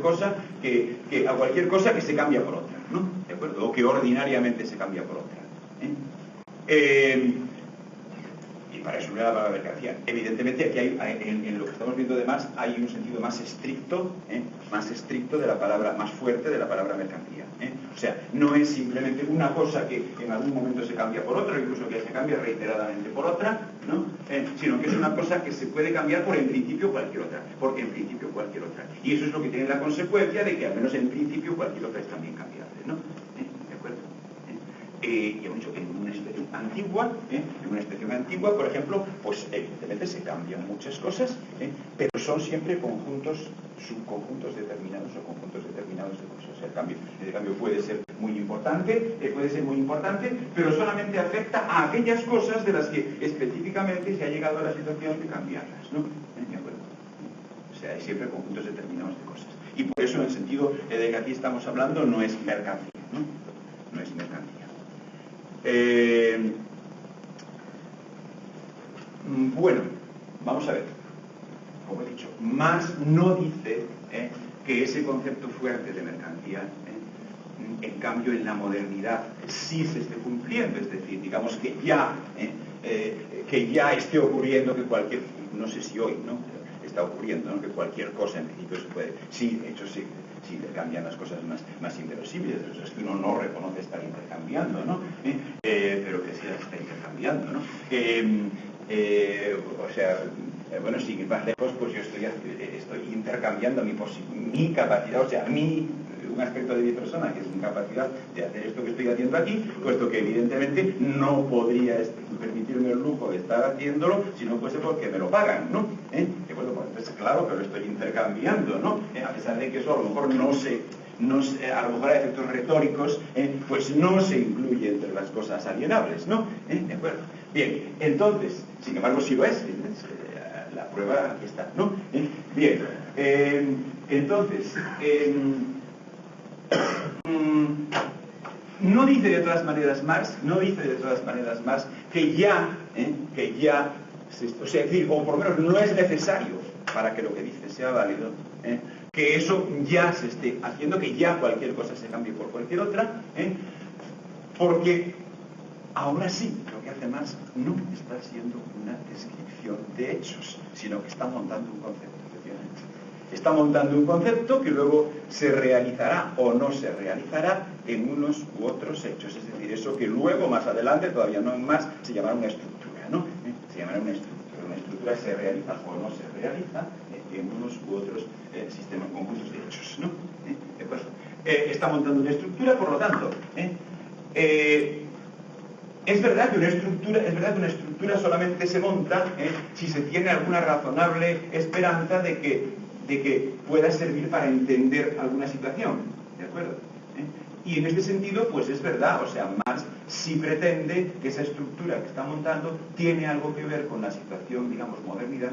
cosa que se cambia por otra, ¿no? ¿De acuerdo? O que ordinariamente se cambia por otra. Y para eso no era la palabra mercancía. Evidentemente aquí hay, en lo que estamos viendo además, hay un sentido más estricto de la palabra, más fuerte de la palabra mercancía. O sea, no es simplemente una cosa que en algún momento se cambia por otra, incluso que se cambia reiteradamente por otra, ¿no? Sino que es una cosa que se puede cambiar por en principio cualquier otra, porque en principio cualquier otra. Y eso es lo que tiene la consecuencia de que al menos en principio cualquier otra es también cambiable, ¿no? ¿De acuerdo? Y en una expresión antigua, por ejemplo, pues evidentemente se cambian muchas cosas, pero son siempre conjuntos, subconjuntos determinados o conjuntos determinados de cosas. O sea, el cambio puede ser muy importante, pero solamente afecta a aquellas cosas de las que específicamente se ha llegado a la situación de cambiarlas, ¿no? ¿De acuerdo? O sea, hay siempre conjuntos determinados de cosas. Y por eso, en el sentido de que aquí estamos hablando, no es mercancía, ¿no? No es mercancía. Bueno, vamos a ver. Como he dicho, Marx no dice que ese concepto fuerte de mercancía, en cambio en la modernidad sí se esté cumpliendo, es decir, digamos que ya esté ocurriendo que cualquier, no sé si hoy, ¿no? Está ocurriendo, ¿no? Que cualquier cosa en principio se puede, sí, de hecho sí cambian las cosas más inverosímiles, es que uno no reconoce estar intercambiando, ¿no? Pero que sí está intercambiando, ¿no? O sea, bueno, sin ir más lejos, pues yo estoy intercambiando mi capacidad, o sea, un aspecto de mi persona, que es mi capacidad de hacer esto que estoy haciendo aquí, puesto que evidentemente no podría permitirme el lujo de estar haciéndolo si no fuese porque me lo pagan, ¿no? Que bueno, pues entonces, claro, pero estoy intercambiando, ¿no? A pesar de que eso a lo mejor no sé, a lo mejor a efectos retóricos, pues no se incluye entre las cosas alienables, ¿no? ¿De acuerdo? Bien, entonces, sin embargo sí lo es, la prueba aquí está, ¿no? Bien, entonces, no dice de todas maneras Marx que ya, o sea, o por lo menos no es necesario para que lo que dice sea válido, que eso ya se esté haciendo, que ya cualquier cosa se cambie por cualquier otra, porque ahora sí, lo que hace Marx no está siendo una descripción de hechos, sino que está montando un concepto, efectivamente. Está montando un concepto que luego se realizará o no se realizará en unos u otros hechos. Es decir, eso que luego, más adelante, todavía no en más, se llamará una estructura, ¿no? Se llamará una estructura. Una estructura se realiza o no se realiza en unos u otros sistemas conjuntos de hechos, ¿no? Pues, está montando una estructura, por lo tanto, es verdad que una estructura solamente se monta si se tiene alguna razonable esperanza de que pueda servir para entender alguna situación, ¿de acuerdo? Y en este sentido, pues es verdad, o sea, Marx sí pretende que esa estructura que está montando tiene algo que ver con la situación, digamos, modernidad,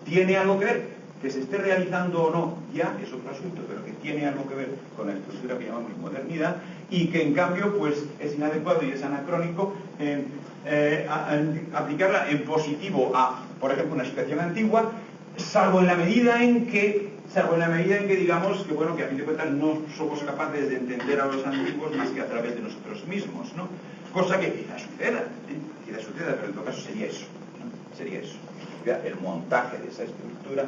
tiene algo que ver. Que se esté realizando o no, ya es otro asunto, pero que tiene algo que ver con la estructura que llamamos modernidad y que en cambio pues es inadecuado y es anacrónico aplicarla en positivo a, por ejemplo, una situación antigua, salvo en la medida en que salvo en la medida en que digamos que, bueno, que a fin de cuentas no somos capaces de entender a los antiguos más que a través de nosotros mismos, ¿no? Cosa que quizás suceda, pero en todo caso sería eso, ¿no? Sería eso. El montaje de esa estructura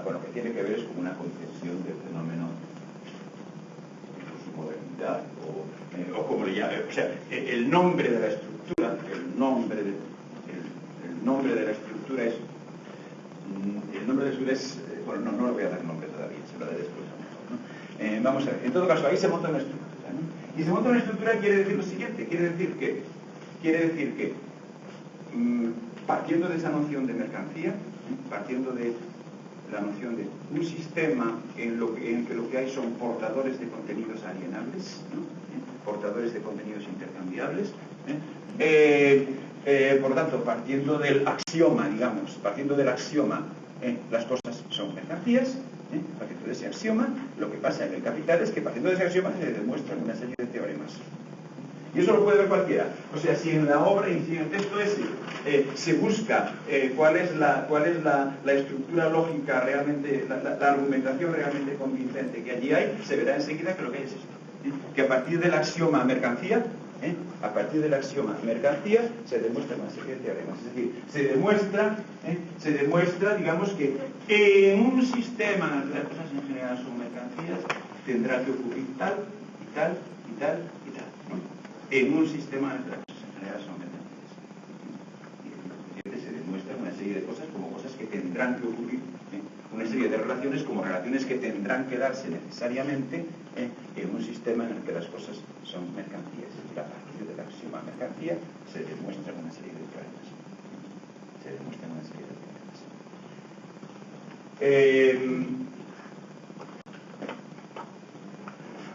con lo que tiene que ver es como una concepción del fenómeno de su modernidad, o como le llame, o sea, el nombre de la estructura, el nombre de la estructura es, bueno, no le voy a dar nombre todavía, se lo daré después a lo mejor, ¿no? Vamos a ver, en todo caso, ahí se monta una estructura, ¿no? Y se monta una estructura quiere decir lo siguiente, quiere decir que partiendo de esa noción de mercancía, partiendo de la noción de un sistema en que lo que hay son portadores de contenidos alienables, ¿no? Portadores de contenidos intercambiables, por lo tanto, partiendo del axioma, las cosas son mercancías, partiendo de ese axioma, lo que pasa en el capital es que partiendo de ese axioma se demuestran una serie de teoremas. Y eso lo puede ver cualquiera. O sea, si en la obra y si en el texto ese se busca cuál es la estructura lógica realmente, la argumentación realmente convincente que allí hay, se verá enseguida que lo que hay es esto. Que a partir del axioma mercancía, se demuestra una serie de teoremas. Es decir, se demuestra, digamos, que en un sistema en el que las cosas en general son mercancías, tendrá que ocurrir tal y tal y tal y tal, ¿no? En un sistema en el que las cosas en general son mercancías. Y se demuestra una serie de cosas como cosas que tendrán que ocurrir, una serie de relaciones como relaciones que tendrán que darse necesariamente en un sistema en el que las cosas son mercancías. Y a partir del axioma mercancía se demuestran una serie de teoremas.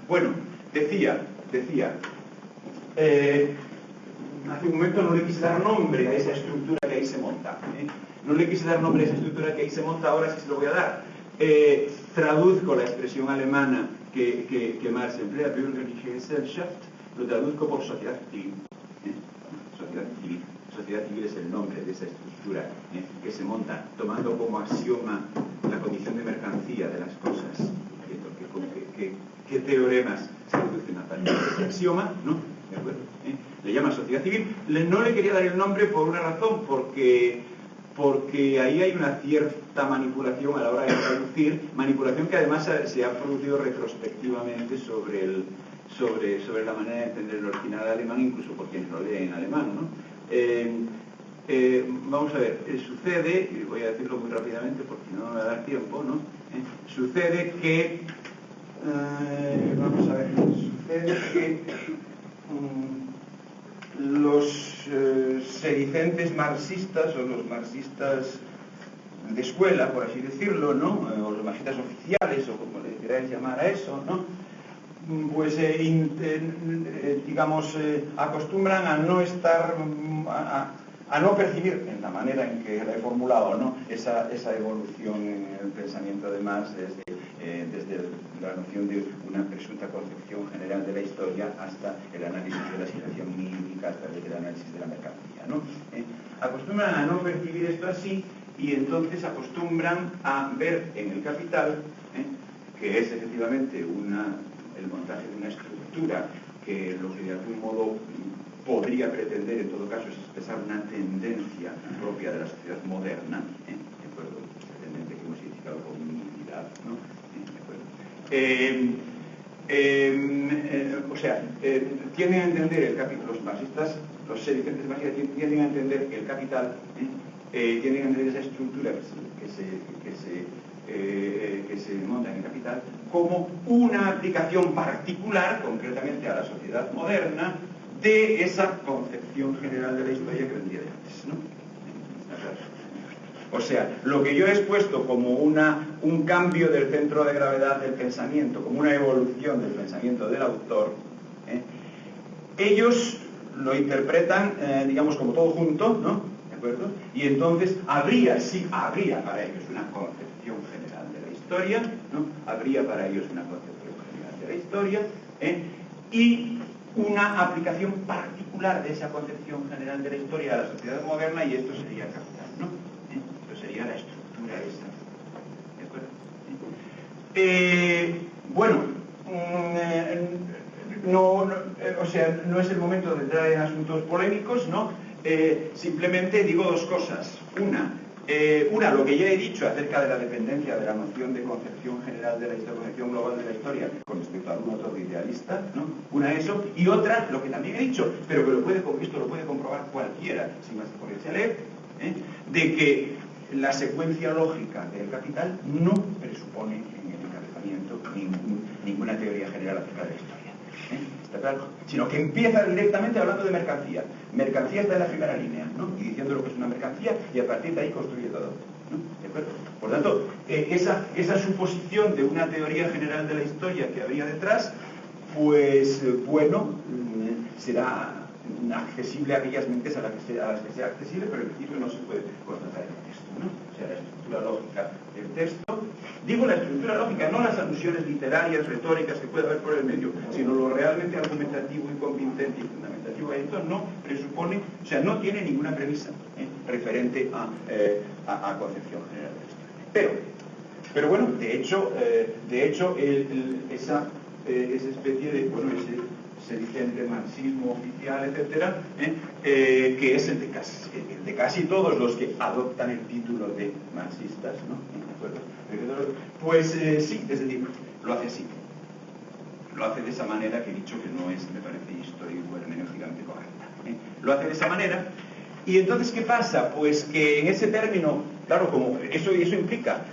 Bueno, decía, hace un momento no le quise dar nombre a esa estructura que ahí se monta. No le quise dar nombre a esa estructura que ahí se monta, ahora sí se lo voy a dar. Traduzco la expresión alemana que Marx emplea, Bürgerliche Gesellschaft, lo traduzco por sociedad civil. Sociedad civil. Sociedad civil es el nombre de esa estructura que se monta, tomando como axioma la condición de mercancía de las cosas. ¿Qué teoremas se reducen a partir de ese axioma? ¿No? ¿De acuerdo? Le llama sociedad civil. No le quería dar el nombre por una razón, porque ahí hay una cierta manipulación a la hora de traducir, manipulación que además se ha producido retrospectivamente sobre la manera de entender el original alemán, incluso por quienes lo leen en alemán, ¿no? Vamos a ver, sucede, y voy a decirlo muy rápidamente porque no me va a dar tiempo, ¿no? Sucede que los sedicentes marxistas o los marxistas de escuela, por así decirlo, ¿no? O los marxistas oficiales, o como le queráis llamar a eso, ¿no? Pues acostumbran a no estar, a no percibir en la manera en que la he formulado, ¿no? esa evolución en el pensamiento de Marx desde la noción de una presunta concepción general de la historia hasta el análisis de la situación mítica, hasta el análisis de la mercancía, ¿no? Acostumbran a no percibir esto así y entonces acostumbran a ver en el capital, que es efectivamente el montaje de una estructura que lo que de algún modo podría pretender en todo caso es expresar una tendencia propia de la sociedad moderna, ¿de acuerdo? Esta tendencia que hemos identificado como unidad, ¿no? Tienden a entender los marxistas, los sedicentes marxistas tienden a entender el capital, tienden a entender esa estructura que se monta en el capital como una aplicación particular, concretamente a la sociedad moderna, de esa concepción general de la historia que vendría de antes, ¿no? O sea, lo que yo he expuesto como un cambio del centro de gravedad del pensamiento, como una evolución del pensamiento del autor, ellos lo interpretan, digamos, como todo junto, ¿no? ¿De acuerdo? Y entonces habría para ellos una concepción general de la historia, ¿no? Habría para ellos una concepción general de la historia, y una aplicación particular de esa concepción general de la historia a la sociedad moderna, y esto sería el capital, ¿no? Esto sería la estructura esa, ¿de acuerdo? Bueno, o sea, no es el momento de entrar en asuntos polémicos, ¿no? Simplemente digo dos cosas. Una, lo que ya he dicho acerca de la dependencia de la noción de concepción general de la historia, concepción global de la historia con respecto a algún autor idealista, ¿no? Una eso, y otra, lo que también he dicho, pero que esto lo puede comprobar cualquiera, sin más que ponerse a leer, de que la secuencia lógica del Capital no presupone en el encabezamiento ninguna teoría general acerca de la historia. ¿Está claro? Sino que empieza directamente hablando de mercancía. Mercancía está en la primera línea, ¿no? Y diciendo lo que es una mercancía, y a partir de ahí construye todo, ¿no? ¿De acuerdo? Por tanto, esa suposición de una teoría general de la historia que habría detrás, pues, bueno, será accesible a aquellas mentes a las que sea accesible, pero en principio no se puede constatar en el texto, ¿no? O sea, la estructura lógica del texto. Digo la estructura lógica, no las alusiones literarias, retóricas que puede haber por el medio, sino lo realmente argumentativo y convincente y fundamentativo. Esto no presupone, o sea, no tiene ninguna premisa referente a concepción general de la historia. Pero bueno, de hecho esa especie de, bueno, se dice entre marxismo oficial, etcétera, que es el de casi todos los que adoptan el título de marxistas, ¿no? ¿De acuerdo? Pues sí, es decir, lo hace así. Lo hace de esa manera que he dicho que no es, me parece, histórico hermenéuticamente correcta. Lo hace de esa manera. Y entonces, ¿qué pasa? Pues que en ese término, claro, como eso implica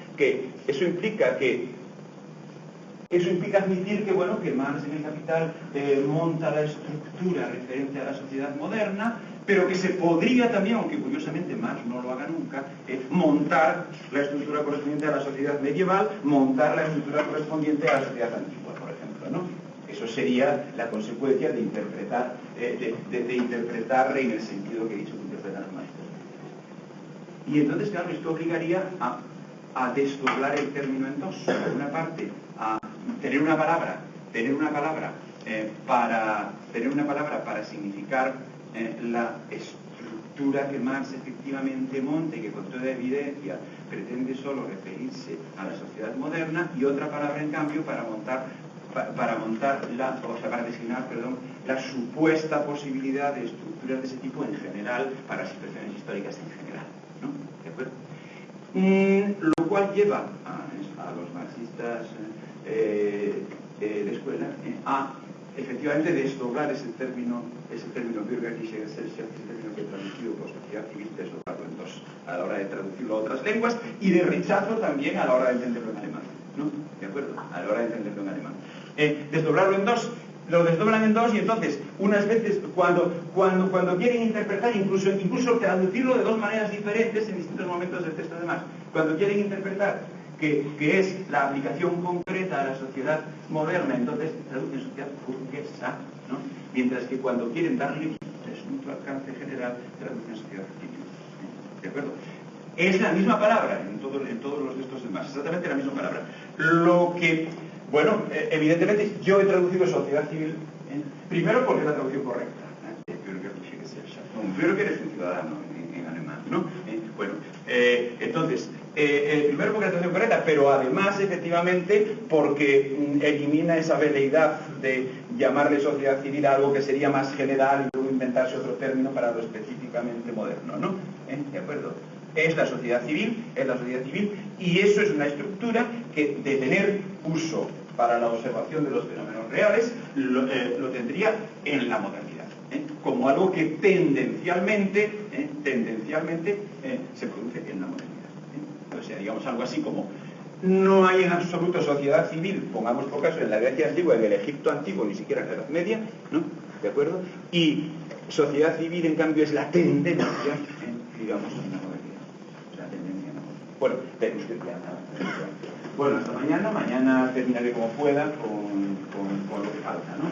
admitir que, bueno, que Marx en el Capital monta la estructura referente a la sociedad moderna, pero que se podría también, aunque curiosamente Marx no lo haga nunca, montar la estructura correspondiente a la sociedad medieval, montar la estructura correspondiente a la sociedad antigua, por ejemplo, ¿no? Eso sería la consecuencia de interpretar, de interpretar en el sentido que he dicho que interpretan los maestros. Y entonces, claro, esto obligaría a desdoblar el término en dos. Por una parte, a tener una palabra para significar la estructura que Marx efectivamente monta y que con toda evidencia pretende solo referirse a la sociedad moderna, y otra palabra en cambio para designar la supuesta posibilidad de estructuras de ese tipo en general para situaciones históricas en general, ¿no? ¿De acuerdo? Lo cual lleva a los marxistas de escuela a efectivamente desdoblar ese término bürgerliche Gesellschaft, ese término que he traducido por sociedad civil, desdoblarlo en dos a la hora de traducirlo a otras lenguas, y de rechazo también a la hora de entenderlo en alemán, ¿no? ¿De acuerdo? A la hora de entenderlo en alemán. Desdoblarlo en dos, lo desdoblan en dos, y entonces unas veces cuando quieren interpretar, incluso traducirlo de dos maneras diferentes en distintos momentos del texto de Marx, cuando quieren interpretar que es la aplicación concreta a la sociedad moderna, entonces traducen sociedad burguesa, ¿no? Mientras que cuando quieren darle presunto alcance general, traducen sociedad civil. ¿De acuerdo? Es la misma palabra en todos los textos de Marx, exactamente la misma palabra. Lo que, bueno, evidentemente yo he traducido sociedad civil, primero porque es la traducción correcta, primero que eres un ciudadano en alemán, ¿no? Bueno, entonces, primero porque es la traducción correcta, pero además, efectivamente, porque elimina esa veleidad de llamarle sociedad civil a algo que sería más general y luego inventarse otro término para lo específicamente moderno, ¿no? ¿De acuerdo? Es la sociedad civil, y eso es una estructura que, de tener uso para la observación de los fenómenos reales, lo tendría en la modernidad, como algo que tendencialmente se produce en la modernidad. O sea, digamos algo así como: no hay en absoluto sociedad civil, pongamos por caso en la Grecia antigua, en el Egipto antiguo, ni siquiera en la Edad Media, ¿no? ¿De acuerdo? Y sociedad civil, en cambio, es la tendencia, digamos, en la modernidad. La tendencia en la modernidad. Bueno, pero usted ya... Bueno, hasta mañana terminaré como pueda con lo que falta, ¿no?